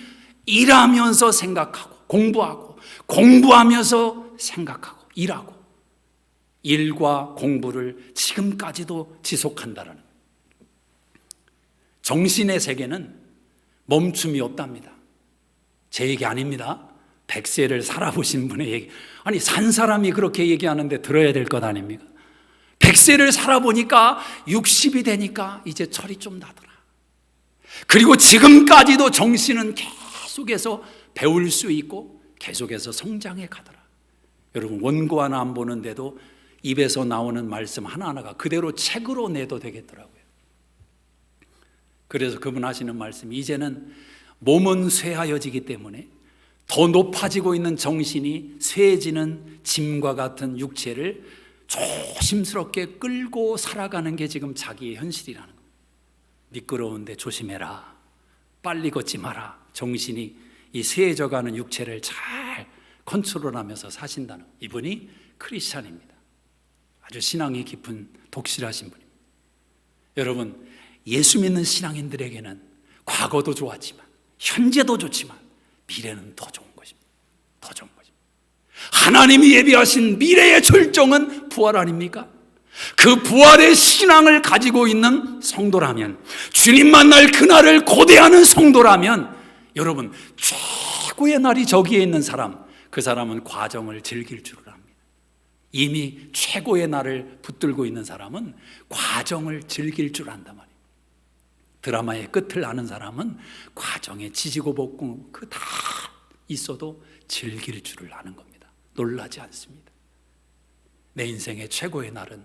일하면서 생각하고 공부하고 공부하면서 생각하고 일하고 일과 공부를 지금까지도 지속한다라는 거예요. 정신의 세계는 멈춤이 없답니다. 제 얘기 아닙니다. 100세를 살아보신 분의 얘기. 아니 산 사람이 그렇게 얘기하는데 들어야 될 것 아닙니까? 100세를 살아보니까 60이 되니까 이제 철이 좀 나더라. 그리고 지금까지도 정신은 계속해서 배울 수 있고 계속해서 성장해 가더라. 여러분, 원고 하나 안 보는데도 입에서 나오는 말씀 하나하나가 그대로 책으로 내도 되겠더라고요. 그래서 그분 하시는 말씀이, 이제는 몸은 쇠하여지기 때문에 더 높아지고 있는 정신이 쇠해지는 짐과 같은 육체를 조심스럽게 끌고 살아가는 게 지금 자기의 현실이라는 거예요. 미끄러운데 조심해라, 빨리 걷지 마라. 정신이 이 쇠해져가는 육체를 잘 컨트롤하면서 사신다는, 이분이 크리스찬입니다. 아주 신앙이 깊은 독실하신 분입니다. 여러분, 예수 믿는 신앙인들에게는 과거도 좋았지만 현재도 좋지만 미래는 더 좋은 것입니다. 더 좋은 것입니다. 하나님이 예비하신 미래의 절정은 부활 아닙니까? 그 부활의 신앙을 가지고 있는 성도라면, 주님 만날 그날을 고대하는 성도라면, 여러분, 최고의 날이 저기에 있는 사람, 그 사람은 과정을 즐길 줄을 압니다. 이미 최고의 날을 붙들고 있는 사람은 과정을 즐길 줄 안단 말이에요. 드라마의 끝을 아는 사람은 과정에 지지고 볶고 그 다 있어도 즐길 줄을 아는 겁니다. 놀라지 않습니다. 내 인생의 최고의 날은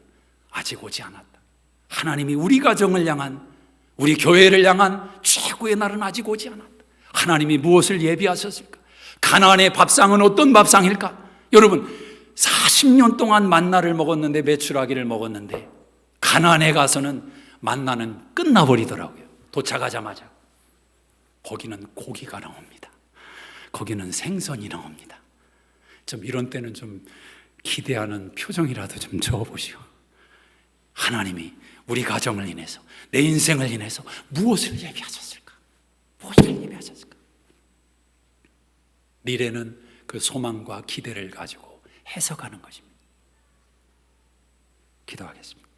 아직 오지 않았다. 하나님이 우리 가정을 향한, 우리 교회를 향한 최고의 날은 아직 오지 않았다. 하나님이 무엇을 예비하셨을까? 가나안의 밥상은 어떤 밥상일까? 여러분, 40년 동안 만나를 먹었는데, 메추라기를 먹었는데, 가나안에 가서는 만나는 끝나버리더라고요. 도착하자마자 거기는 고기가 나옵니다. 거기는 생선이 나옵니다. 좀 이런 때는 좀 기대하는 표정이라도 좀 줘보시오. 하나님이 우리 가정을 인해서, 내 인생을 인해서 무엇을 예비하셨을까? 무엇을 예비하셨을까? 미래는 그 소망과 기대를 가지고 해석하는 것입니다. 기도하겠습니다.